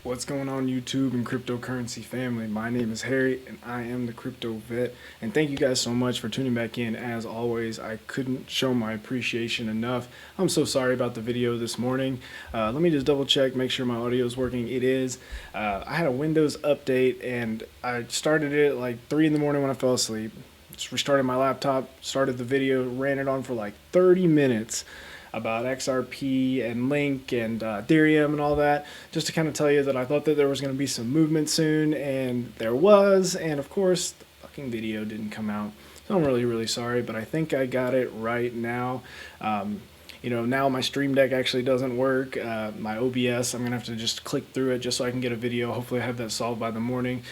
What's going on YouTube and cryptocurrency family? My name is Harry and I am the Crypto Vet, and thank you guys so much for tuning back in. As always, I couldn't show my appreciation enough. I'm so sorry about the video this morning. Let me just double check, make sure my audio is working. It is. I had a Windows update and I started it at like 3 in the morning when I fell asleep. Just restarted my laptop, started the video, ran it on for like 30 minutes about XRP and Link and Ethereum and all that, just to kind of tell you that I thought that there was going to be some movement soon, and there was, and of course the fucking video didn't come out. So I'm really sorry, but I think I got it right now. Now my Stream Deck actually doesn't work. My OBS, I'm going to have to just click through it just so I can get a video. Hopefully I have that solved by the morning.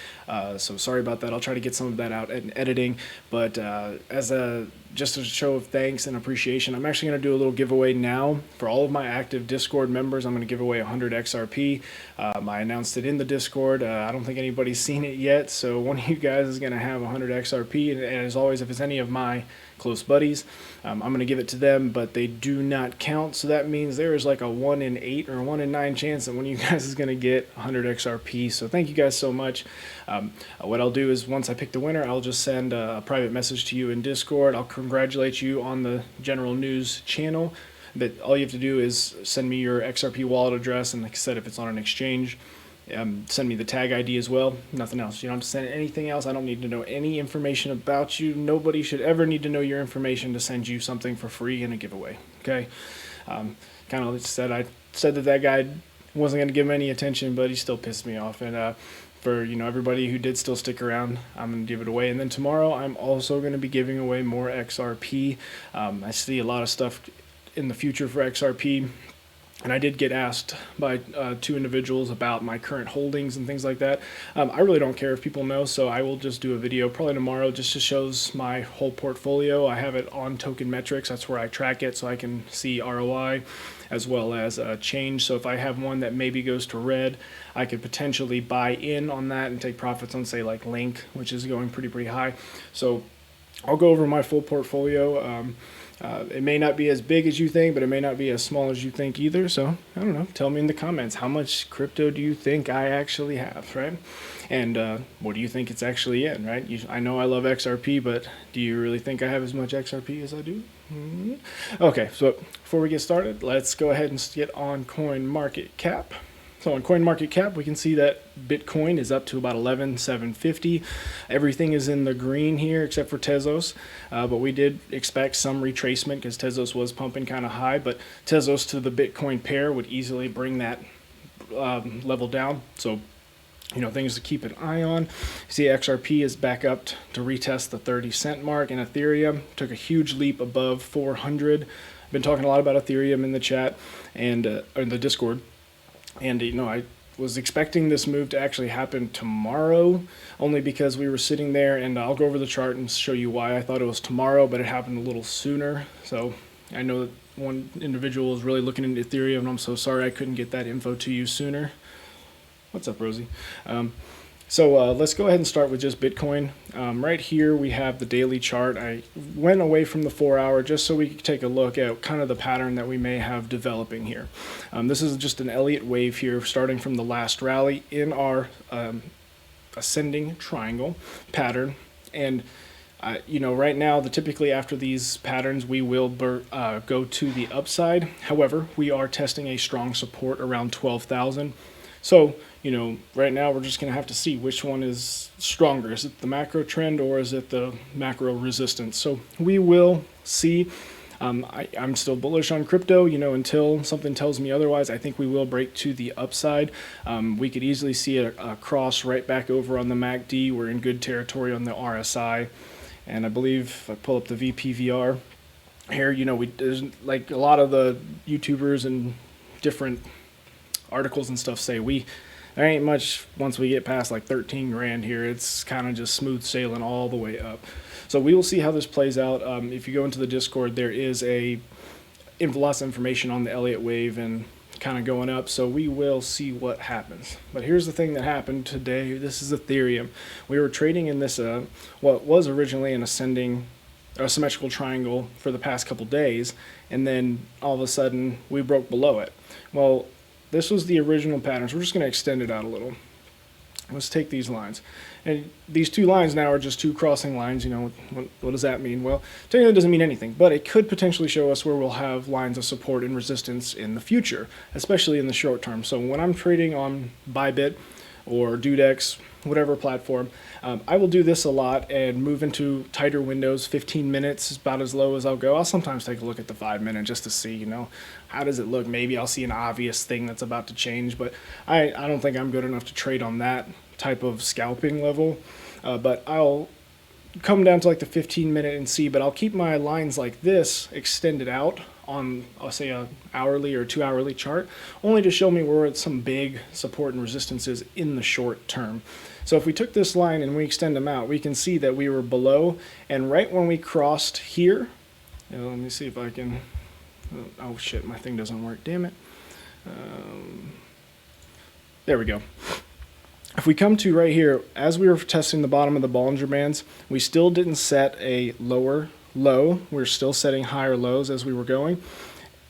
So sorry about that. I'll try to get some of that out in editing. But just a show of thanks and appreciation, I'm actually going to do a little giveaway now for all of my active Discord members. I'm going to give away 100 XRP. I announced it in the Discord. I don't think anybody's seen it yet. So one of you guys is going to have 100 XRP. And as always, if it's any of my close buddies, I'm going to give it to them, but they do not count. So that means there is like a 1 in 8 or 1 in 9 chance that one of you guys is going to get 100 XRP. So thank you guys so much. What I'll do is once I pick the winner, I'll just send a private message to you in Discord. I'll congratulate you on the general news channel. That all you have to do is send me your XRP wallet address, and like I said, if it's on an exchange, send me the tag ID as well. Nothing else. You don't have to send anything else. I don't need to know any information about you. Nobody should ever need to know your information to send you something for free in a giveaway. Okay. Kind of said, I said that guy wasn't going to give him any attention, but he still pissed me off. And for everybody who did still stick around, I'm going to give it away. And then tomorrow I'm also going to be giving away more XRP. I see a lot of stuff in the future for XRP. And I did get asked by 2 individuals about my current holdings and things like that. I really don't care if people know, so I will just do a video probably tomorrow just to shows my whole portfolio. I have it on Token Metrics. That's where I track it so I can see ROI as well as change. So if I have one that maybe goes to red, I could potentially buy in on that and take profits on, say, like Link, which is going pretty high. So I'll go over my full portfolio. It may not be as big as you think, but it may not be as small as you think either. So, I don't know. Tell me in the comments, how much crypto do you think I actually have, right? And what do you think it's actually in, right? I know I love XRP, but do you really think I have as much XRP as I do? Okay, so before we get started, let's go ahead and get on CoinMarketCap. So on CoinMarketCap, we can see that Bitcoin is up to about 11,750. Everything is in the green here except for Tezos, but we did expect some retracement because Tezos was pumping kind of high, but Tezos to the Bitcoin pair would easily bring that level down. So, things to keep an eye on. See, XRP is back up to retest the 30-cent mark, and Ethereum took a huge leap above 400. I've been talking a lot about Ethereum in the chat and in the Discord. And, I was expecting this move to actually happen tomorrow, only because we were sitting there, and I'll go over the chart and show you why I thought it was tomorrow, but it happened a little sooner. So I know that one individual is really looking into Ethereum, and I'm so sorry I couldn't get that info to you sooner. What's up, Rosie? So let's go ahead and start with just Bitcoin. Right here we have the daily chart. I went away from the 4-hour just so we could take a look at kind of the pattern that we may have developing here. This is just an Elliott wave here starting from the last rally in our ascending triangle pattern. And right now, typically after these patterns, we will go to the upside. However, we are testing a strong support around 12,000. So, right now we're just going to have to see which one is stronger. Is it the macro trend or is it the macro resistance? So we will see. I'm still bullish on crypto, until something tells me otherwise. I think we will break to the upside. We could easily see a cross right back over on the MACD. We're in good territory on the RSI. And I believe if I pull up the VPVR here, there's like a lot of the YouTubers and different articles and stuff say there ain't much once we get past like 13 grand here. It's kind of just smooth sailing all the way up. So we will see how this plays out. If you go into the Discord, there is lots of information on the Elliott wave and kind of going up. So we will see what happens. But here's the thing that happened today. This is Ethereum. We were trading in this what was originally an ascending symmetrical triangle for the past couple days, and then all of a sudden we broke below it. Well, this was the original pattern. So we're just going to extend it out a little. Let's take these lines. And these two lines now are just two crossing lines. You know, what does that mean? Well, technically it doesn't mean anything, but it could potentially show us where we'll have lines of support and resistance in the future, especially in the short term. So when I'm trading on Bybit or Dudex, whatever platform, I will do this a lot and move into tighter windows. 15 minutes is about as low as I'll go. I'll sometimes take a look at the 5 minute just to see, you know, how does it look? Maybe I'll see an obvious thing that's about to change, but I don't think I'm good enough to trade on that type of scalping level. But I'll come down to like the 15 minute and see, but I'll keep my lines like this extended out on, I'll say, a hourly or 2 hourly chart, only to show me where some big support and resistance is in the short term. So if we took this line and we extend them out, we can see that we were below, and right when we crossed here, let me see if I can, oh shit, my thing doesn't work, damn it. There we go. If we come to right here, as we were testing the bottom of the Bollinger Bands, we still didn't set a lower low. We're still setting higher lows as we were going.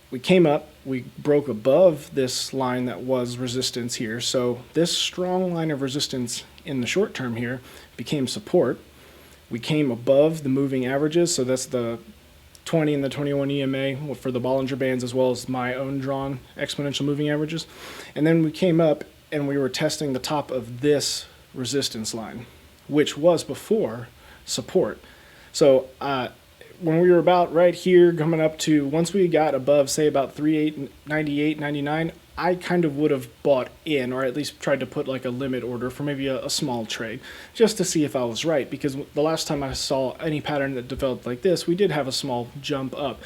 We came up, we broke above this line that was resistance here. So this strong line of resistance in the short term here became support. We came above the moving averages, so that's the 20 and the 21 EMA for the Bollinger Bands, as well as my own drawn exponential moving averages. And then we came up and we were testing the top of this resistance line, which was before support. So when we were about right here coming up to, once we got above, say, about 3.98, 99, I kind of would have bought in, or at least tried to put like a limit order for maybe a small trade, just to see if I was right, because the last time I saw any pattern that developed like this, we did have a small jump up.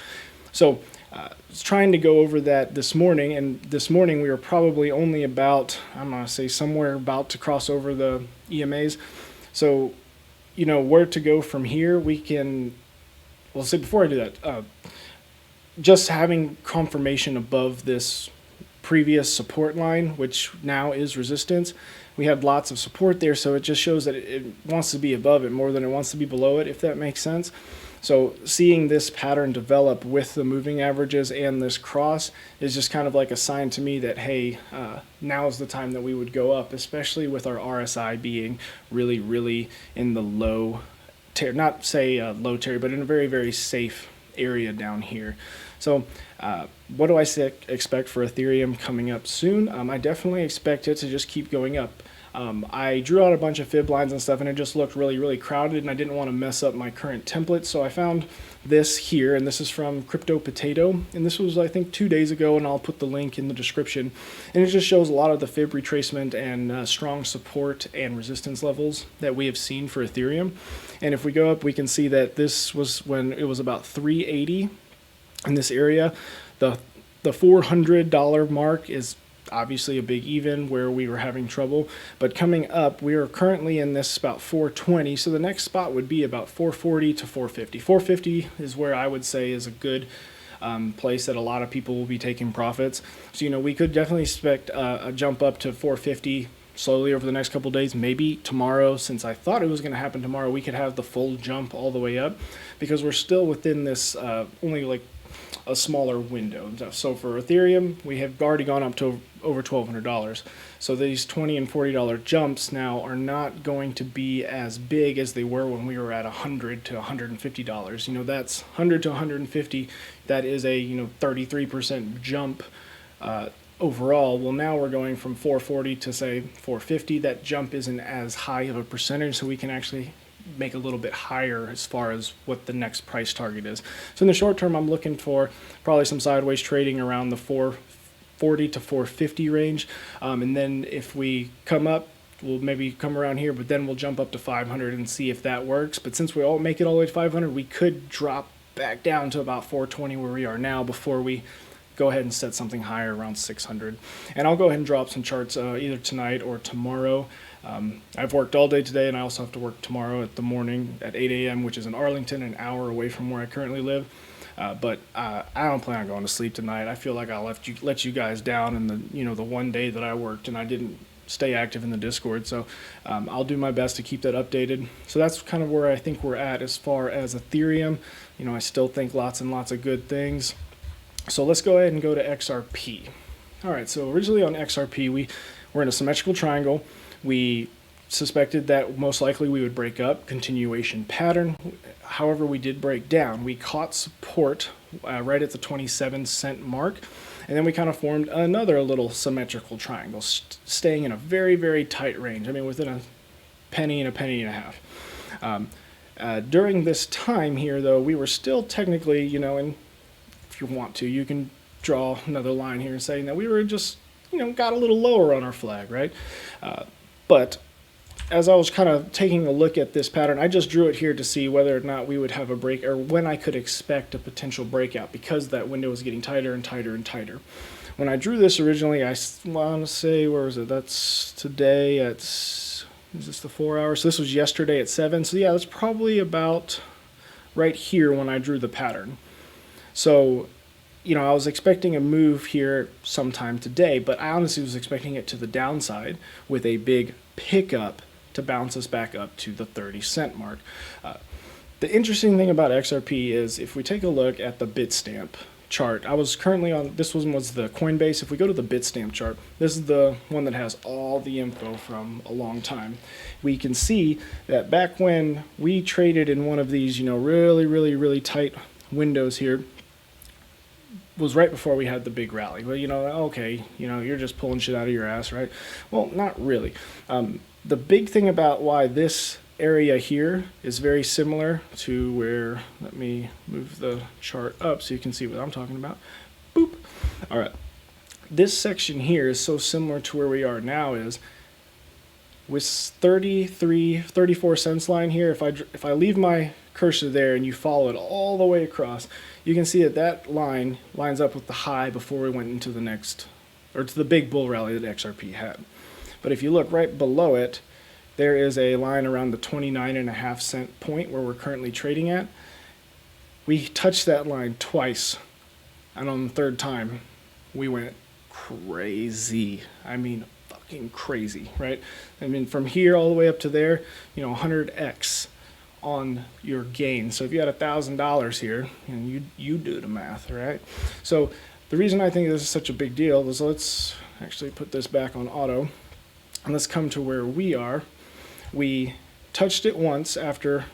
So I was trying to go over that this morning, and this morning we were probably only about, I'm going to say somewhere about to cross over the EMAs. So, you know, where to go from here, we can, well, see, before I do that, just having confirmation above this previous support line, which now is resistance, we had lots of support there, so it just shows that it wants to be above it more than it wants to be below it, if that makes sense. So seeing this pattern develop with the moving averages and this cross is just kind of like a sign to me that, hey, now is the time that we would go up, especially with our RSI being really, really in the low tier, not say low tier, but in a very, very safe area down here. So what do I expect for Ethereum coming up soon? I definitely expect it to just keep going up. I drew out a bunch of fib lines and stuff, and it just looked really, really crowded, and I didn't want to mess up my current template, so I found this here, and this is from Crypto Potato, and this was, I think, 2 days ago, and I'll put the link in the description, and it just shows a lot of the fib retracement and strong support and resistance levels that we have seen for Ethereum. And if we go up, we can see that this was when it was about 380 in this area. The $400 mark is obviously a big even where we were having trouble, but coming up, we are currently in this about 420, so the next spot would be about 440 to 450. 450 is where I would say is a good place that a lot of people will be taking profits. So, you know, we could definitely expect a jump up to 450 slowly over the next couple days. Maybe tomorrow, since I thought it was going to happen tomorrow, we could have the full jump all the way up, because we're still within this only like a smaller window. So for Ethereum, we have already gone up to over $1,200. So these $20 and $40 jumps now are not going to be as big as they were when we were at $100 to $150. You know, that's $100 to $150. That is a 33% jump overall. Well, now we're going from 440 to say 450. That jump isn't as high of a percentage, so we can actually make a little bit higher as far as what the next price target is. So in the short term, I'm looking for probably some sideways trading around the 440 to 450 range. And then if we come up, we'll maybe come around here, but then we'll jump up to 500 and see if that works. But since we all make it all the way to 500, we could drop back down to about 420 where we are now before we go ahead and set something higher around 600. And I'll go ahead and drop some charts either tonight or tomorrow. I've worked all day today, and I also have to work tomorrow at the morning at 8 a.m., which is in Arlington, an hour away from where I currently live. But I don't plan on going to sleep tonight. I feel like I'll let you guys down in the one day that I worked and I didn't stay active in the Discord. So I'll do my best to keep that updated. So that's kind of where I think we're at as far as Ethereum. I still think lots and lots of good things. So let's go ahead and go to XRP. All right, so originally on XRP, we were in a symmetrical triangle. We suspected that most likely we would break up, continuation pattern. However, we did break down. We caught support right at the 27-cent mark, and then we kind of formed another little symmetrical triangle, staying in a very, very tight range. I mean, within a penny and a half. During this time here, though, we were still technically, you know, and if you want to, you can draw another line here saying that we were just, you know, got a little lower on our flag, right? But as I was kind of taking a look at this pattern, I just drew it here to see whether or not we would have a break, or when I could expect a potential breakout, because that window was getting tighter and tighter and tighter. When I drew this originally, I want to say, where was it? That's today at, is this the 4 hours? So this was yesterday at 7. So yeah, that's probably about right here when I drew the pattern. So, you know, I was expecting a move here sometime today, but I honestly was expecting it to the downside with a big pickup to bounce us back up to the 30-cent mark. The interesting thing about XRP is if we take a look at the Bitstamp chart, I was currently on, this one was the Coinbase. If we go to the Bitstamp chart, this is the one that has all the info from a long time. We can see that back when we traded in one of these, you know, really tight windows here, was right before we had the big rally. Well, you know, okay, you know, you're just pulling shit out of your ass, right? Well, not really. The big thing about why this area here is very similar to where, let me move the chart up so you can see what I'm talking about. Boop. All right. This section here is so similar to where we are now is with 34 cents line here. If I leave my cursor there and you follow it all the way across, you can see that that line lines up with the high before we went into the next, or to the big bull rally that XRP had. But if you look right below it, there is a line around the 29.5-cent point where we're currently trading at. We touched that line twice, and on the third time, we went crazy. I mean, fucking crazy, right? I mean, from here all the way up to there, you know, 100x on your gain. So if you had $1,000 here, and you do the math, right? So the reason I think this is such a big deal is, let's actually put this back on auto, and let's come to where we are. We touched it once after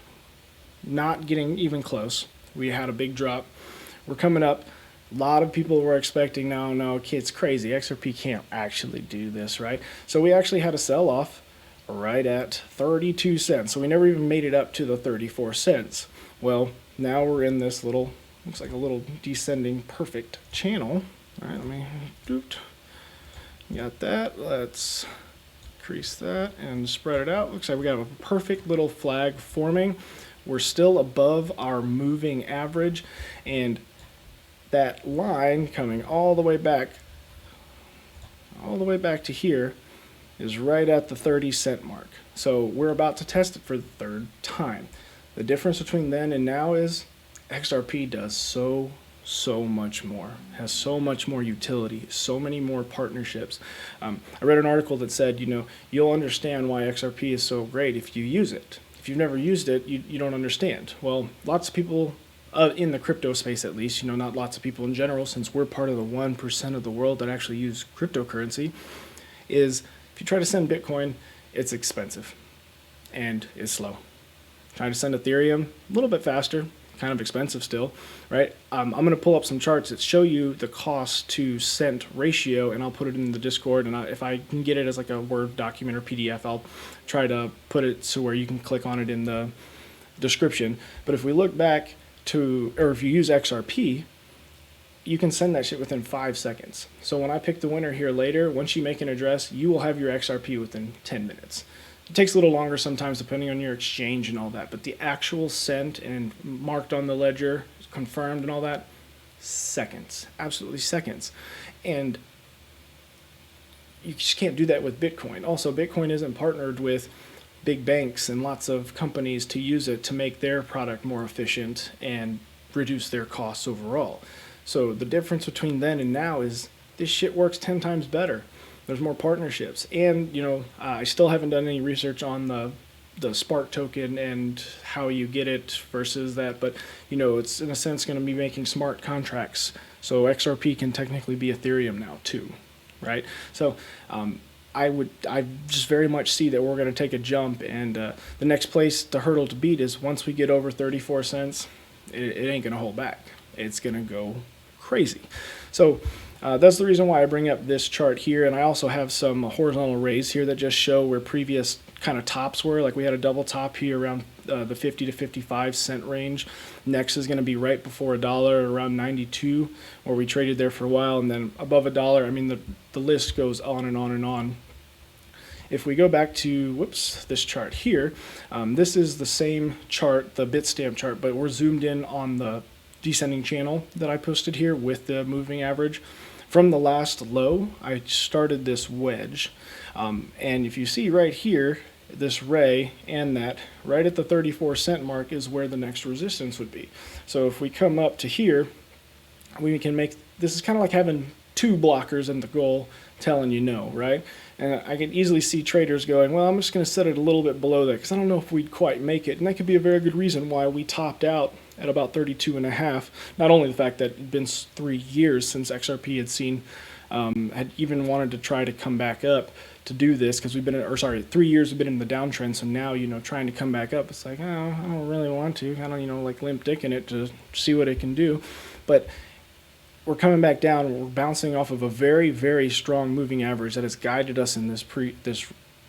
not getting even close. We had a big drop. We're coming up. A lot of people were expecting, no, it's crazy. XRP can't actually do this, right? So we actually had a sell-off right at 32 cents. So we never even made it up to the 34 cents. Well, now we're in this little, looks like a little descending perfect channel. All right, let me, got that. Let's increase that and spread it out. Looks like we got a perfect little flag forming. We're still above our moving average, and that line coming all the way back to here is right at the 30-cent mark. So we're about to test it for the third time. The difference between then and now is XRP does so much more, has so much more utility, so many more partnerships. I read an article that said, you know, you'll understand why XRP is so great if you use it. If you've never used it, you don't understand. Well, lots of people in the crypto space, at least, you know, not lots of people in general, since we're part of the 1% of the world that actually use cryptocurrency, is if you try to send Bitcoin, it's expensive and it's slow. Trying to send Ethereum, a little bit faster, kind of expensive still, right? I'm going to pull up some charts that show you the cost to cent ratio, and I'll put it in the Discord, and if I can get it as like a Word document or PDF, I'll try to put it so where you can click on it in the description. But if we look back to, or if you use XRP, you can send that shit within 5 seconds. So when I pick the winner here later, once you make an address, you will have your XRP within 10 minutes. It takes a little longer sometimes depending on your exchange and all that, but the actual sent and marked on the ledger, confirmed and all that, seconds, absolutely seconds. And you just can't do that with Bitcoin. Also, Bitcoin isn't partnered with big banks and lots of companies to use it to make their product more efficient and reduce their costs overall. So the difference between then and now is this shit works 10 times better. There's more partnerships, and you know, I still haven't done any research on the Spark token and how you get it versus that, but you know, it's in a sense going to be making smart contracts, so XRP can technically be Ethereum now too. right? So I just very much see that we're going to take a jump, and the next place, the hurdle to beat, is once we get over 34 cents, it ain't going to hold back. It's going to go crazy. So that's the reason why I bring up this chart here, and I also have some horizontal rays here that just show where previous kind of tops were. Like we had a double top here around the 50 to 55 cent range. Next is going to be right before $1, around 92, where we traded there for a while, and then above $1. I mean, the list goes on and on and on. If we go back to, this chart here, this is the same chart, the Bitstamp chart, but we're zoomed in on the descending channel that I posted here with the moving average. From the last low, I started this wedge, and if you see right here, this ray and that right at the 34 cent mark is where the next resistance would be. So if we come up to here, we can make, this is kind of like having two blockers in the goal telling you no, right? And I can easily see traders going, well, I'm just going to set it a little bit below that because I don't know if we'd quite make it. And that could be a very good reason why we topped out at about 32.5. Not only the fact that it'd been 3 years since XRP had seen, had even wanted to try to come back up to do this, because we've been, 3 years we've been in the downtrend. So now, trying to come back up, it's like, oh, I don't really want to, kind of, like limp dick in it to see what it can do. But we're coming back down, and we're bouncing off of a very, very strong moving average that has guided us in this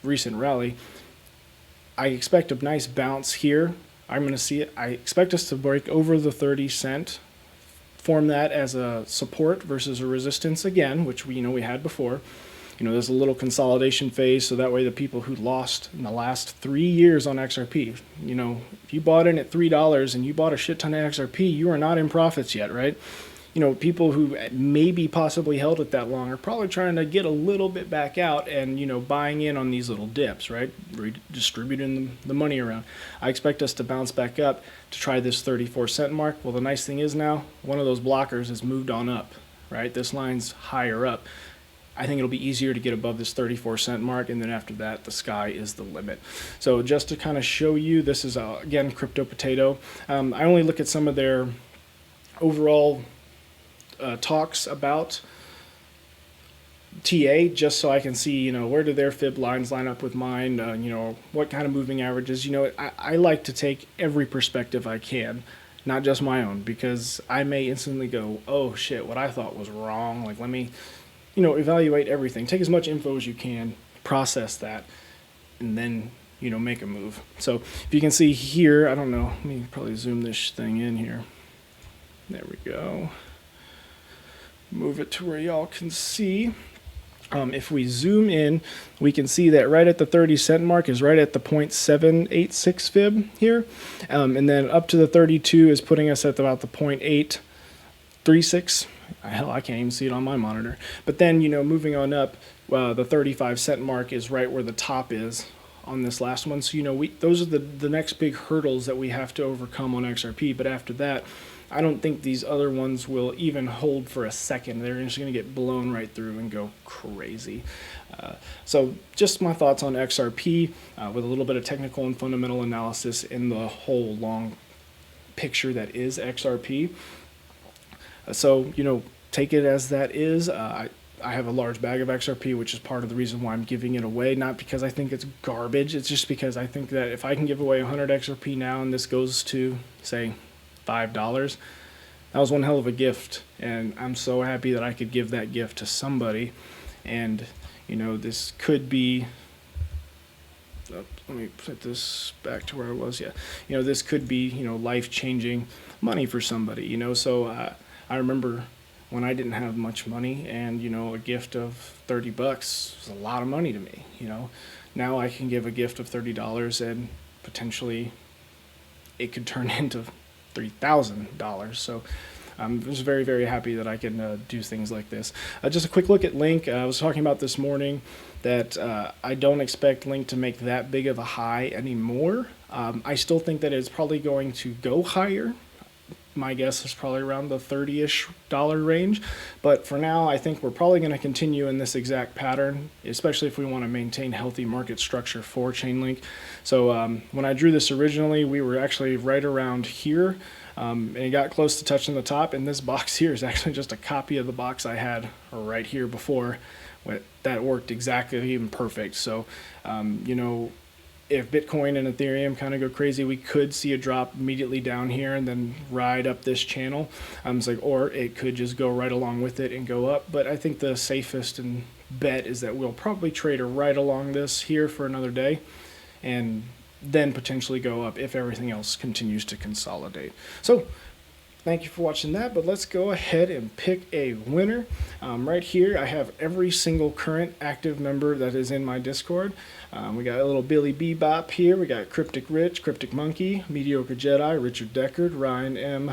recent rally. I expect a nice bounce here. I'm going to see it. I expect us to break over the 30 cent, form that as a support versus a resistance again, which we had before. There's a little consolidation phase, so that way the people who lost in the last 3 years on XRP, if you bought in at $3 and you bought a shit ton of XRP, you are not in profits yet, right? People who maybe possibly held it that long are probably trying to get a little bit back out and, buying in on these little dips, right? Redistributing the money around. I expect us to bounce back up to try this 34 cent mark. Well, the nice thing is now one of those blockers has moved on up, right? This line's higher up. I think it'll be easier to get above this 34 cent mark, and then after that, the sky is the limit. So just to kind of show you, this is, again, Crypto Potato. I only look at some of their overall talks about TA just so I can see, where do their fib lines line up with mine, what kind of moving averages. I like to take every perspective I can, not just my own, because I may instantly go, oh shit, what I thought was wrong. Like, let me evaluate everything. Take as much info as you can, process that, and then, make a move. So if you can see here, I don't know, let me probably zoom this thing in here. There we go. Move it to where y'all can see. If we zoom in, we can see that right at the 30 cent mark is right at the 0.786 fib here. And then up to the 32 is putting us at about the 0.836. Hell, I can't even see it on my monitor. But then, moving on up, the 35 cent mark is right where the top is on this last one. So, those are the next big hurdles that we have to overcome on XRP. But after that, I don't think these other ones will even hold for a second. They're just going to get blown right through and go crazy. So just my thoughts on XRP with a little bit of technical and fundamental analysis in the whole long picture that is XRP. So, take it as that is. I have a large bag of XRP, which is part of the reason why I'm giving it away. Not because I think it's garbage. It's just because I think that if I can give away 100 XRP now and this goes to, say, $5, that was one hell of a gift. And I'm so happy that I could give that gift to somebody. And, this could be... let me put this back to where I was. Yeah. This could be, life-changing money for somebody, So I remember when I didn't have much money and, a gift of $30 was a lot of money to me, Now I can give a gift of $30 and potentially it could turn into $3,000. So I'm just very, very happy that I can do things like this. Just a quick look at Link. I was talking about this morning that I don't expect Link to make that big of a high anymore. I still think that it's probably going to go higher. My guess is probably around the $30-ish range. But for now, I think we're probably going to continue in this exact pattern, especially if we want to maintain healthy market structure for Chainlink. So when I drew this originally, we were actually right around here. And it got close to touching the top. And this box here is actually just a copy of the box I had right here before, that worked exactly even perfect. So, you know, if Bitcoin and Ethereum kind of go crazy, we could see a drop immediately down here and then ride up this channel. It's like, or it could just go right along with it and go up. But I think the safest and bet is that we'll probably trade right along this here for another day, and then potentially go up if everything else continues to consolidate. So thank you for watching that, but let's go ahead and pick a winner. Right here, I have every single current active member that is in my Discord. We got a little Billy Bebop here. We got Cryptic Rich, Cryptic Monkey, Mediocre Jedi, Richard Deckard, Ryan M.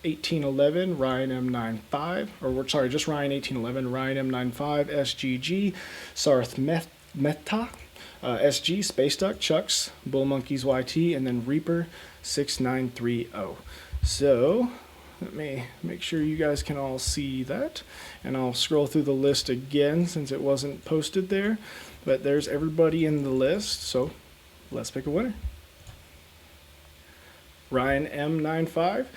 1811, Ryan M95, or sorry, just Ryan 1811, Ryan M95, SGG, Sarth Meta, SG, Space Duck, Chucks, Bull Monkeys YT, and then Reaper 6930. So let me make sure you guys can all see that, and I'll scroll through the list again since it wasn't posted there, but there's everybody in the list. So let's pick a winner. Ryan M95,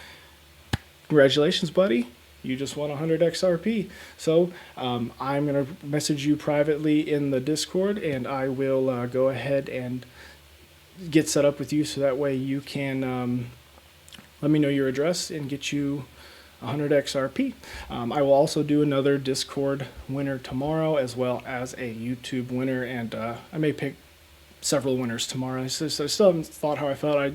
congratulations, buddy. You just won 100 XRP. So I'm going to message you privately in the Discord, and I will go ahead and get set up with you so that way you can let me know your address and get you 100 XRP. I will also do another Discord winner tomorrow, as well as a YouTube winner, and I may pick several winners tomorrow. So I still haven't thought how I felt. I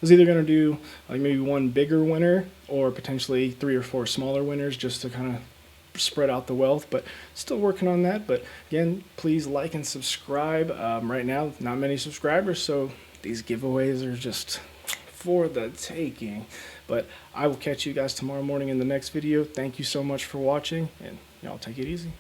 was either going to do like maybe one bigger winner or potentially 3 or 4 smaller winners just to kind of spread out the wealth, but still working on that. But again, please like and subscribe. Right now, not many subscribers, so these giveaways are just for the taking. But I will catch you guys tomorrow morning in the next video. Thank you so much for watching, and y'all take it easy.